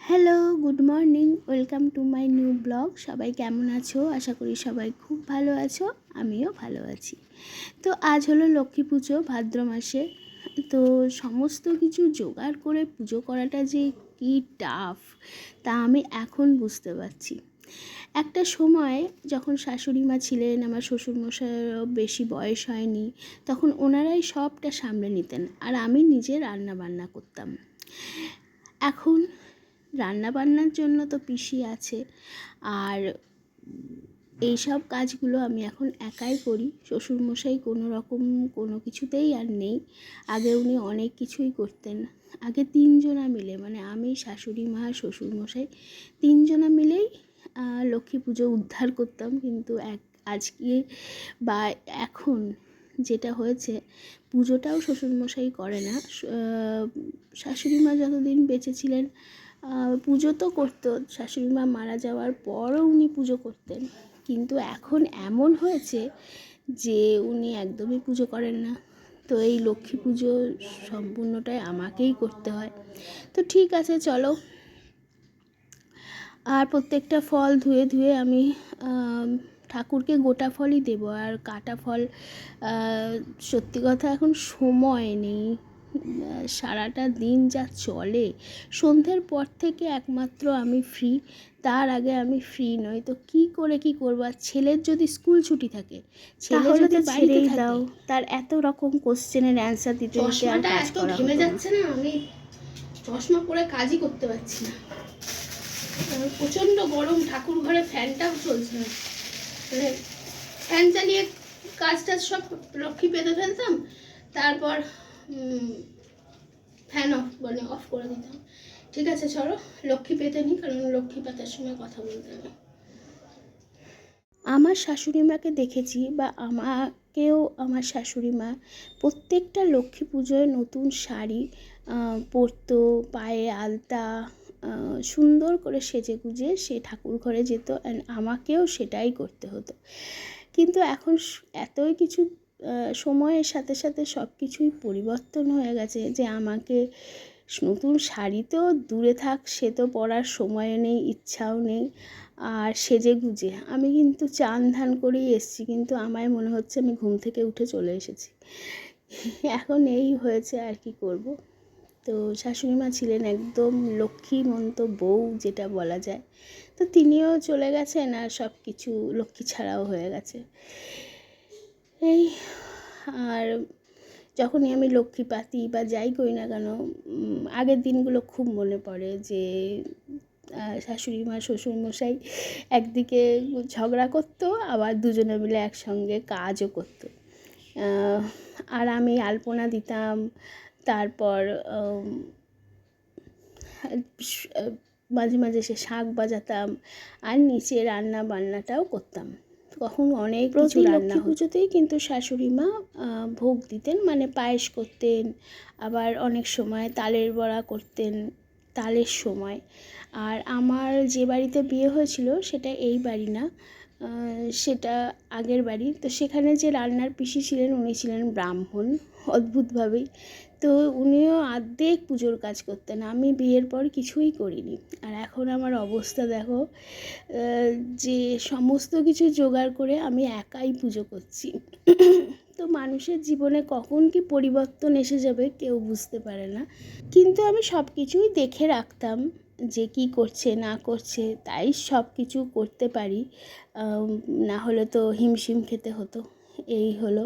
Hello, good morning, welcome to my new blog. সবাই কেমন আছো? আশা করি সবাই খুব ভালো আছো, আমিও ভালো আছি। তো আজ হলো লক্ষ্মী পুজো, ভাদ্র মাসে। তো সমস্ত কিছু জোগাড় করে পুজো করাটা যে কি টাফ, তা আমি এখন বুঝতে পারছি। একটা সময় যখন শাশুড়ি মা ছিলেন, আমার শ্বশুরমশাইয়েরও বেশি বয়স হয়নি, তখন ওনারাই সবটা সামলে নিতেন আর আমি নিজে রান্না বান্না করতাম। এখন রান্নাবান্নার জন্য তো পিসি আছে, আর এইসব কাজগুলো আমি এখন একাই করি। শ্বশুরমশাই কোনো কিছুতেই আর নেই। আগে উনি অনেক কিছুই করতেন। আগে তিনজনা মিলে, মানে আমি, শাশুড়ি মা, শ্বশুরমশাই, তিনজনা মিলেই লক্ষ্মী পুজো উদ্ধার করতাম। কিন্তু আজকে বা এখন যেটা হয়েছে, পুজোটাও শ্বশুরমশাই করে না। শাশুড়ি মা যতদিন বেঁচে ছিলেন পুজো তো করতো, শাশুড়ি মা মারা যাওয়ার পরও উনি পুজো করতেন। কিন্তু এখন এমন হয়েছে যে উনি একদমই পুজো করেন না। তো এই লক্ষ্মী পুজো সম্পূর্ণটাই আমাকেই করতে হয়। তো ঠিক আছে, চলো। আর প্রত্যেকটা ফল ধুয়ে ধুয়ে আমি ঠাকুরকে গোটা ফলই দেবো, আর কাটা ফল সত্যি কথা এখন সময় নেই। সারাটা দিন যা চলে, সন্ধ্যের পর থেকে একমাত্র আমি ফ্রি, তার আগে আমি ফ্রি নই। তো কি করে কি করবো? আর ছেলের যদি স্কুল ছুটি থাকে, ছেলে যদি বাড়িতে দাও, তার এত রকম কোশ্চেনের অ্যান্সার দিতে দিতে আর কাজ করা ঘেমে যাচ্ছে না, আমি চশমা পরে কাজই করতে পারছি না। প্রচণ্ড গরম, ঠাকুর ঘরে ফ্যানটাও চলছে না। মানে ফ্যান চালিয়ে কাজটা সব লক্ষ্মী পেতে ফেলতাম, তারপর ফ্যান অফ করে দিতাম। ঠিক আছে, চলো লক্ষ্মী পেতে নিই, কারণ লক্ষ্মী পাতার সময় কথা বলতে হবে। আমার শাশুড়ি মাকে দেখেছি, বা আমাকেও আমার শাশুড়ি মা প্রত্যেকটা লক্ষ্মী পুজোয় নতুন শাড়ি পরতো, পায়ে আলতা, সুন্দর করে সেজে গুজে সে ঠাকুর ঘরে যেত, অ্যান্ড আমাকেও সেটাই করতে হতো। কিন্তু এখন এতই কিছু সময়ের সাথে সাথে সব কিছুই পরিবর্তন হয়ে গেছে যে আমাকে নতুন শাড়ি তো দূরে থাক, সে তো পরার সময়ও নেই, ইচ্ছাও নেই। আর সেজে গুজে আমি কিন্তু চান ধান করেই এসেছি, কিন্তু আমায় মনে হচ্ছে আমি ঘুম থেকে উঠে চলে এসেছি। এখন এই হয়েছে, আর কি করব। তো শাশুড়ি মা ছিলেন একদম লক্ষ্মীমন্ত বউ, যেটা বলা যায়। তো তিনিও চলে গেছেন, আর সব কিছু লক্ষ্মী ছাড়াও হয়ে গেছে এই। আর যখনই আমি লক্ষ্মী পাতি বা যাই করি না কেন, আগের দিনগুলো খুব মনে পড়ে যে শাশুড়ি মা শ্বশুরমশাই একদিকে ঝগড়া করতো, আবার দুজনে মিলে একসঙ্গে কাজও করতো। আর আমি আলপনা দিতাম, তারপর মাঝে মাঝে সে শাঁখ বাজাতাম, আর নিচে রান্না বান্নাটাও করতাম। তখন অনেক কিছু রান্না। পুজোতেই কিন্তু শাশুড়ি মা ভোগ দিতেন, মানে পায়েস করতেন, আবার অনেক সময় তালের বড়া করতেন তালের সময়। আর আমার যে বাড়িতে বিয়ে হয়েছিল সেটা এই বাড়ি না, সেটা আগের বাড়ি। তো সেখানে যে রান্নার পিসি ছিলেন, উনি ছিলেন ব্রাহ্মণ, অদ্ভুতভাবেই। তো উনিও অর্ধেক পুজোর কাজ করতেন, আমি বিয়ের পর কিছুই করিনি। আর এখন আমার অবস্থা দেখো, যে সমস্ত কিছু জোগাড় করে আমি একাই পুজো করছি। তো মানুষের জীবনে কখন কি পরিবর্তন এসে যাবে কেউ বুঝতে পারে না। কিন্তু আমি সব কিছুই দেখে রাখতাম যে কি করছে না করছে, তাই সব কিছু করতে পারি। না হলে তো হিমশিম খেতে হতো। এই হলো,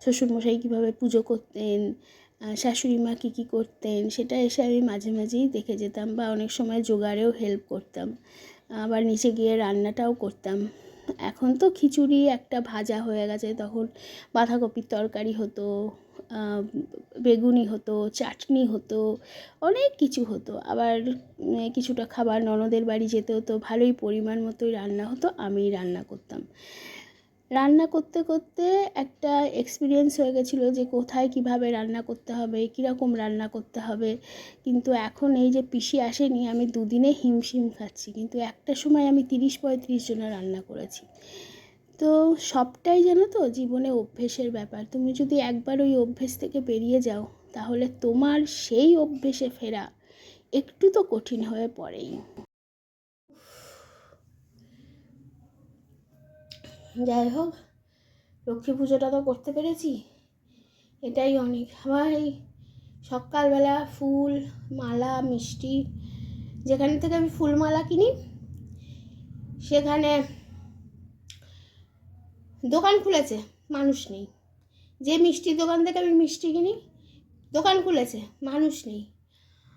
শ্বশুরমশাই কীভাবে পুজো করতেন, শাশুড়ি মা কী কী করতেন, সেটা এসে আমি মাঝে মাঝেই দেখে যেতাম, বা অনেক সময় জোগাড়েও হেল্প করতাম, আবার নিচে গিয়ে রান্নাটাও করতাম। এখন তো খিচুড়ি একটা ভাজা হয়ে গেছে, তখন বাঁধাকপির তরকারি হতো, বেগুনি হতো, চাটনি হতো, অনেক কিছু হতো। আবার কিছুটা খাবার ননদের বাড়ি যেতে হতো, ভালোই পরিমাণ মতোই রান্না হতো, আমিই রান্না করতাম। রান্না করতে করতে একটা এক্সপিরিয়েন্স হয়ে গেছিলো যে কোথায় কিভাবে রান্না করতে হবে, কীরকম রান্না করতে হবে। কিন্তু এখন এই যে পিসি আসেনি, আমি দুদিনে হিমশিম খাচ্ছি, কিন্তু একটা সময় আমি 30-35 জনের রান্না করেছি। তো সবটাই জানো তো জীবনে অভ্যেসের ব্যাপার। তুমি যদি একবার ওই অভ্যেস থেকে বেরিয়ে যাও, তাহলে তোমার সেই অভ্যেসে ফেরা একটু তো কঠিন হয়ে পড়েই। যাই হোক, লক্ষ্মী পুজোটা তো করতে পেরেছি, এটাই অনেক। আবার এই সকালবেলা ফুল, মালা, মিষ্টি, যেখান থেকে আমি ফুল মালা কিনি সেখানে দোকান খুলেছে, মানুষ নেই। যে মিষ্টির দোকান থেকে আমি মিষ্টি কিনি দোকান খুলেছে, মানুষ নেই।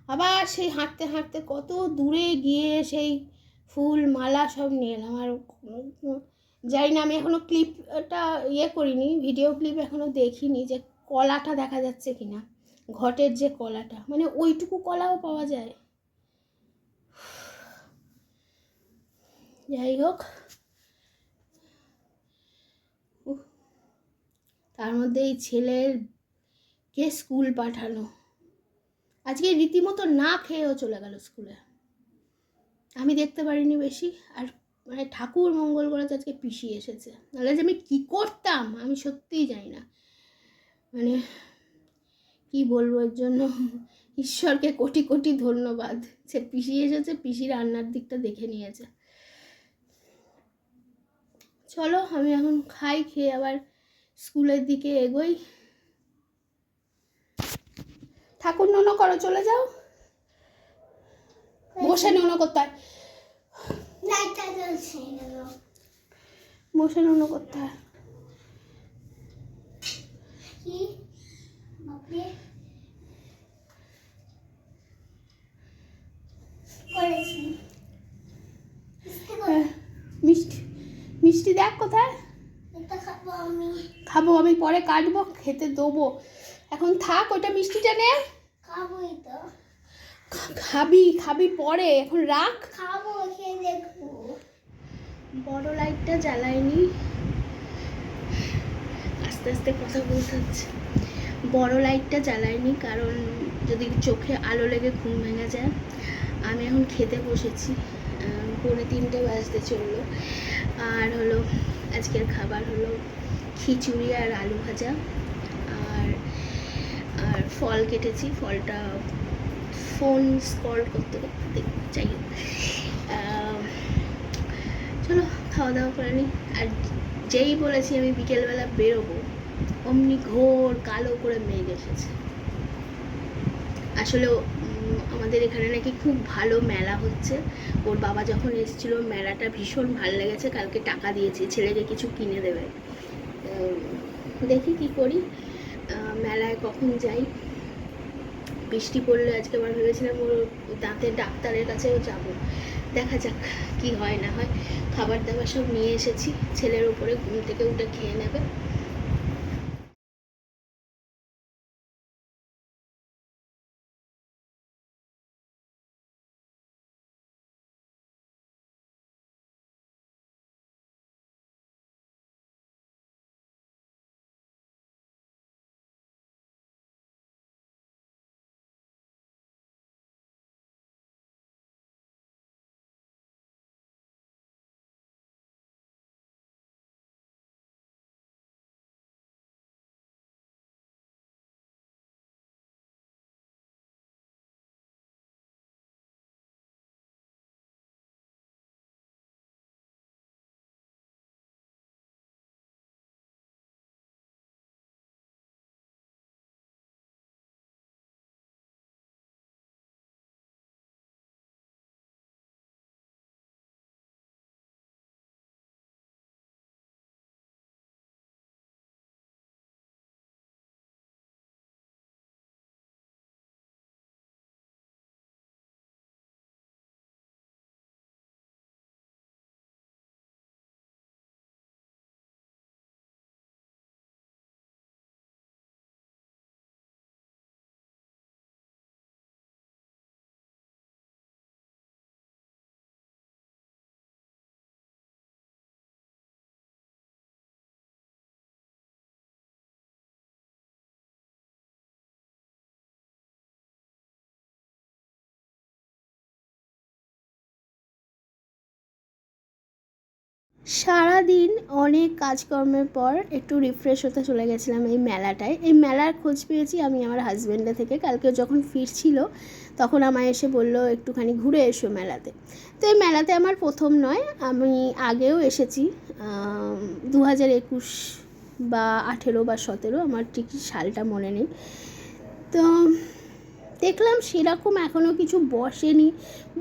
আবার সেই হাঁটতে হাঁটতে কত দূরে গিয়ে সেই ফুল মালা সব নিয়ে এলাম। আর জানি না, আমি এখনও ক্লিপটা করিনি, ভিডিও ক্লিপ এখনও দেখিনি যে কলাটা দেখা যাচ্ছে কিনা, ঘটের যে কলাটা, মানে ওইটুকু কলাও পাওয়া যায়। যাই হোক, তার মধ্যে এই ছেলেকে স্কুল পাঠানো, আজকে রীতিমতো না খেয়েও চলে গেল স্কুলে। আমি দেখতে পারিনি বেশি। আর মানে ঠাকুর মঙ্গল করেছে আজকে পিসি এসেছে, নাহলে যে আমি কী করতাম আমি সত্যিই জানি না। মানে কি বলবো, এর জন্য ঈশ্বরকে কোটি কোটি ধন্যবাদ সে পিসি এসেছে, পিসি রান্নার দিকটা দেখে নিয়েছে। চলো আমি এখন খাই, খেয়ে আবার স্কুলের দিকে এগোই। ঠাকুর নোনো করো, চলে যাও, বসে নোনো করতে হয়, বসে নোনো করতে হয়। মিষ্টি মিষ্টি দেখ কোথায়, খাবো আমি, পরে কাটবো, খেতে দেবো, এখন থাক। ওটা মিষ্টিটা নে, খাবি পরে, এখন রাখ। বড় লাইটটা জ্বালাইনি, আস্তে আস্তে কথা বলতে হচ্ছে। বড় লাইটটা জ্বালাইনি কারণ যদি চোখে আলো লেগে ঘুম ভেঙে যায়। আমি এখন খেতে বসেছি, 2:45 বাজতে চললো। আর হলো আজকের খাবার হলো খিচুড়ি আর আলু ভাজা, আর আর ফল কেটেছি, ফলটা ফোন স্ক্রল করতে করতে চাই। চলো খাওয়া দাওয়া করে নিই। আর যেই বলেছি আমি বিকেলবেলা বেরোবো, অমনি ঘোর কালো করে মেঘ এসেছে। আসলে আমাদের এখানে নাকি খুব ভালো মেলা হচ্ছে। ওর বাবা যখন এসেছিলো মেলাটা ভীষণ ভালো লেগেছে, কালকে টাকা দিয়েছি ছেলেকে কিছু কিনে দেবে। দেখি কি করি, মেলায় কখন যাই। বৃষ্টি পড়লে আজকে আবার ভেবেছিলাম ওর দাঁতের ডাক্তারের কাছেও যাব, দেখা যাক কি হয় না হয়। খাবার দাবার সব নিয়ে এসেছি, ছেলের ওপরে ঘুম থেকে উঠে খেয়ে নেবে। সারাদিন অনেক কাজকর্মের পর একটু রিফ্রেশ হতে চলে গেছিলাম এই মেলাটায়। এই মেলার খোঁজ পেয়েছি আমি আমার হাজব্যান্ডের থেকে। কালকে যখন ফিরছিল তখন আমায় এসে বলল একটুখানি ঘুরে এসো মেলাতে। তো এই মেলাতে আমার প্রথম নয়, আমি আগেও এসেছি 2021 বা 18 বা 17, আমার ঠিক সালটা মনে নেই। তো দেখলাম সেরকম এখনও কিছু বসেনি,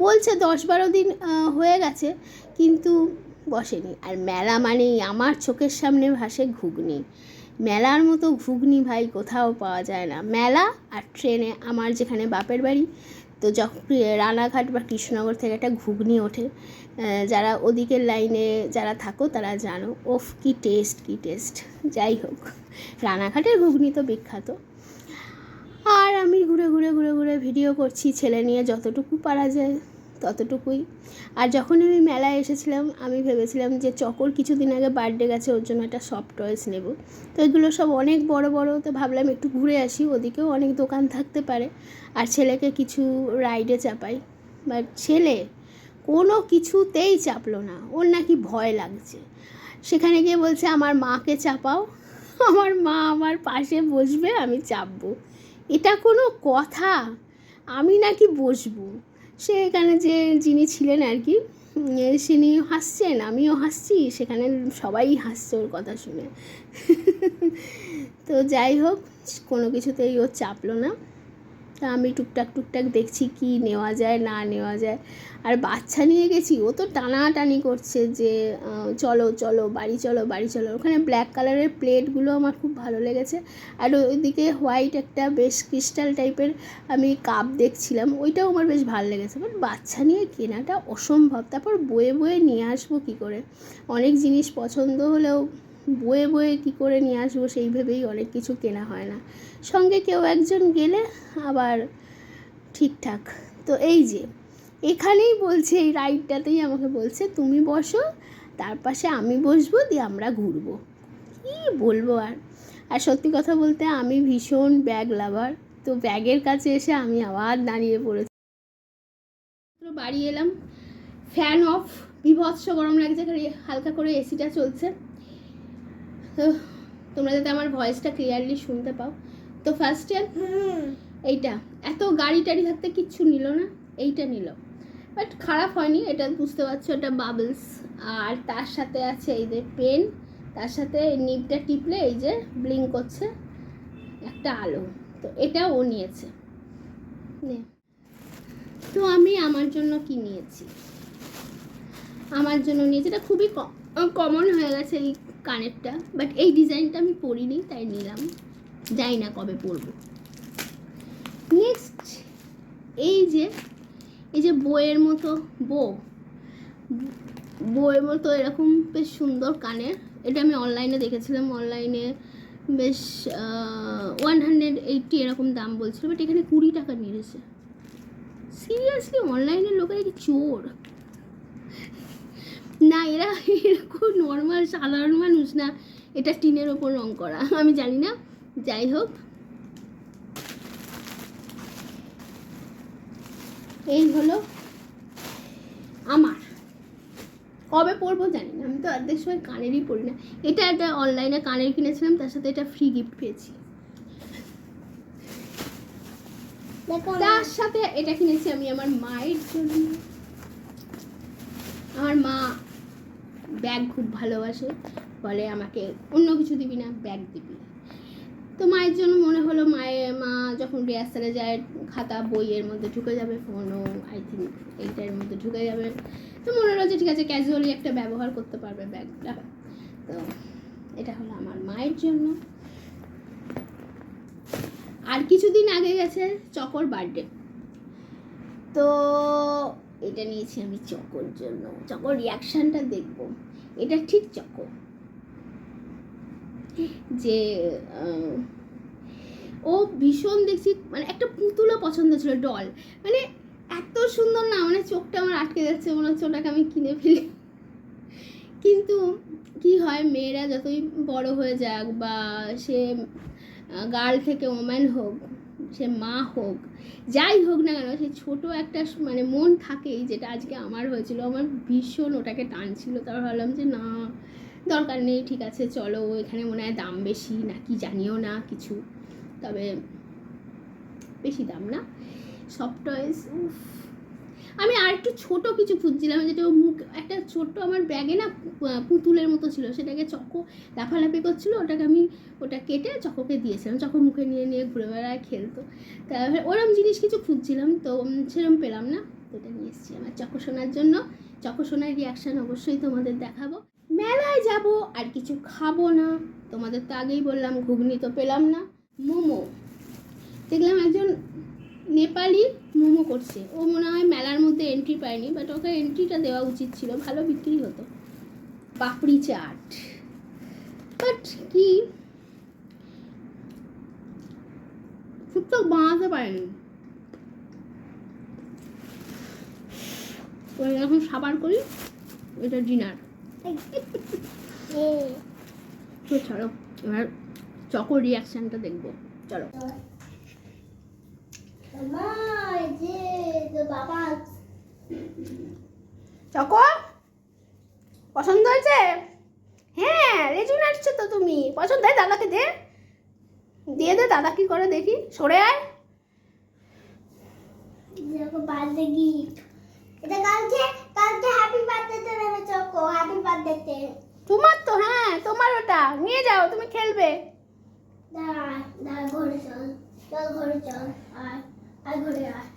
বলছে 10-12 দিন হয়ে গেছে, কিন্তু বসেনি। আর মেলা মানেই আমার চোখের সামনে ভাসে ঘুগনি। মেলার মতো ঘুগনি ভাই কোথাও পাওয়া যায় না। মেলা আর ট্রেনে আমার যেখানে বাপের বাড়ি, তো যখন রানাঘাট বা কৃষ্ণনগর থেকে একটা ঘুগনি ওঠে, যারা ওদিকের লাইনে যারা থাকো তারা জানো, ওফ কি টেস্ট, কি টেস্ট। যাই হোক, রানাঘাটের ঘুগনি তো বিখ্যাত। আর আমি ঘুরে ঘুরে ঘুরে ঘুরে ভিডিও করছি, ছেলে নিয়ে যতটুকু পারা যায় ততটুকুই। আর যখন আমি মেলায় এসেছিলাম আমি ভেবেছিলাম যে চকর কিছুদিন আগে বার্থডে গেছে, ওর জন্য একটা সফট টয়েস নেব। তো এগুলো সব অনেক বড় বড়, তো ভাবলাম একটু ঘুরে আসি, ওদিকেও অনেক দোকান থাকতে পারে, আর ছেলেকে কিছু রাইডে চাপাই। বাট ছেলে কোনো কিছুতেই চাপলো না, ওর নাকি ভয় লাগছে। সেখানে গিয়ে বলছে আমার মাকে চাপাও, আমার মা আমার পাশে বসবে, আমি চাপবো। এটা কোনো কথা? আমি নাকি বসবো? সে এখানে যে যিনি ছিলেন আর কি, তিনি হাসছেন, আমিও হাসছি, সেখানে সবাই হাসছে ওর কথা শুনে। তো যাই হোক, কোনো কিছুতেই ও চাপলো না। তা আমি টুকটাক টুকটাক দেখছি কি নেওয়া যায় না নেওয়া যায়। আর বাচ্চা নিয়ে গেছি, ও তো টানাটানি করছে যে চলো চলো বাড়ি চলো বাড়ি চলো। ওখানে ব্ল্যাক কালারের প্লেটগুলো আমার খুব ভালো লেগেছে, আর ওইদিকে হোয়াইট একটা বেশ ক্রিস্টাল টাইপের আমি কাপ দেখছিলাম, ওইটাও আমার বেশ ভালো লেগেছে। বাট বাচ্চা নিয়ে কেনাটা অসম্ভব। তারপর বয়ে বয়ে নিয়ে আসবো কী করে? অনেক জিনিস পছন্দ হলেও বয়ে বয়ে কী করে নিয়ে আসবো সেই ভেবেই অনেক কিছু কেনা হয় না। সঙ্গে কেউ একজন গেলে আবার ঠিকঠাক। তো এই যে এখানেই বলছে, এই রাইডটাতেই আমাকে বলছে তুমি বসো, তার পাশে আমি বসবো, দিয়ে আমরা ঘুরবো। কী বলবো আর। আর সত্যি কথা বলতে আমি ভীষণ ব্যাগ লাভার, তো ব্যাগের কাছে এসে আমি আবার দাঁড়িয়ে পড়েছি। বাড়ি এলাম, ফ্যান অফ, বিভৎস গরম লাগছে, হালকা করে এসিটা চলছে। তো তোমরা যাতে আমার ভয়েসটা ক্লিয়ারলি শুনতে পাও। তো ফার্স্টে এইটা এত গাড়ি টাড়ি থাকতে কিচ্ছু নিল না, এইটা নিল। বাট খারাপ হয়নি, এটা বুঝতে পারছো, এটা বাবলস। আর তার সাথে আছে এই যে পেন, তার সাথে নিবটা টিপলে এই যে ব্লিঙ্ক করছে একটা আলো, তো এটা ও নিয়েছে। তো আমি আমার জন্য কি নিয়েছি, আমার জন্য নিয়েছি, এটা খুবই কমন হয়ে গেছে এই কানেরটা, বাট এই ডিজাইনটা আমি পরিনি তাই নিলাম, যাই না কবে পরবো। নেক্সট এই যে বইয়ের মতো বইয়ের মতো এরকম বেশ সুন্দর কানের, এটা আমি অনলাইনে দেখেছিলাম, অনলাইনে বেশ 180 এরকম দাম বলছিল, বাট এখানে 20 টাকা নিয়েছে। সিরিয়াসলি অনলাইনের লোকেরা কি চোর না? এরা খুব নর্মাল সাধারণ মানুষ না, এটা টিনের ওপর রং করা, আমি জানি না। যাই হোক, এই হলো আমার, কবে পরবো জানি না, আমি তো অর্ধেক সময় কানেরই পরি না। এটা একটা অনলাইনে কানের কিনেছিলাম, তার সাথে এটা ফ্রি গিফট পেয়েছি। তার সাথে এটা কিনেছি আমি আমার মায়ের জন্য। আমার মা ব্যাগ খুব ভালোবাসে, বলে আমাকে অন্য কিছু দিবি না, ব্যাগ দিবি। তো মায়ের জন্য মনে হলো মা যখন রিহার্সালে যায় খাতা বইয়ের মধ্যে ঢুকে যাবে, ফোনও আই থিঙ্ক এইটার মধ্যে ঢুকে যাবে, তো মনে হলো যে ঠিক আছে ক্যাজুয়ালি একটা ব্যবহার করতে পারবে ব্যাগটা। তো এটা হলো আমার মায়ের জন্য। আর কিছুদিন আগে গেছে চকর বার্থডে, তো এটা নিয়েছি আমি চকর জন্য, চকর রিয়াকশানটা দেখবো। এটা ঠিক চকর, যে ও ভীষণ দেখছি, মানে একটা পুতুলও পছন্দ ছিল, ডল, মানে এত সুন্দর না, মানে চোখটা আমার আটকে যাচ্ছে, মনে হচ্ছে ওটাকে আমি কিনে ফেলি। কিন্তু কি হয়, মেয়েরা যতই বড় হয়ে যাক বা সে গার্ল থেকে ওম্যান হোক, সে মা হোক, যাই হোক না কেন, সে ছোটো একটা মানে মন থাকেই, যেটা আজকে আমার হয়েছিল। আমার ভীষণ ওটাকে টানছিল। তারপর ভাবলাম যে না, দরকার নেই, ঠিক আছে চলো। এখানে মনে হয় দাম বেশি না কি জানিও না কিছু, তবে বেশি দাম না। সফট টয়েস, আমি আর একটু ছোটো কিছু খুঁজছিলাম, যেটা মুখ একটা ছোট্ট আমার ব্যাগে না পুতুলের মতো ছিল, সেটাকে চকো লাফালাফি করছিলো, ওটা কেটে চকোকে দিয়েছিলাম। চকো মুখে নিয়ে নিয়ে ঘুরে বেড়ায়, খেলতো। তারপরে ওরম জিনিস কিছু খুঁজছিলাম, তো সেরকম পেলাম না, তো এটা নিয়ে এসেছি আমার চকো সোনার জন্য। চকো সোনার রিয়াকশান অবশ্যই তোমাদের দেখাবো। মেলায় যাব আর কিছু খাবো না, তোমাদের তো আগেই বললাম। ঘুগনি তো পেলাম না। মোমো দেখলাম, একজন নেপালি মোমো করছে। ও মনে হয় মেলার মধ্যে এন্ট্রি পায়নি, বাট ওকে এন্ট্রিটা দেওয়া উচিত ছিল, ভালো বিক্রি হতো। পাপড়ি চাট, বাট কি ঠিকঠাক বানাতে পারেনি। এখন সাবার করি, এটা ডিনার। তো চলো এবার চকোর রিয়াকশানটা দেখবো, চলো। চকো পছন্দ হয়েছে? হ্যাঁ, রেজুন আসছে তো, তুমি পছন্দ হয়? দাদাকে দে, দিয়ে দে। দাদা কি করে দেখি, সরে আয়। বার্থডে গিফট, এটা কালকে হ্যাপি বার্থডে তে নেবে চকো, হ্যাপি বার্থডে তে তোমার তো, হ্যাঁ তোমার, ওটা নিয়ে যাও, তুমি খেলবে। দাঁড়া ঘরে চল, ঘরে চল, আর ঘরে আয়।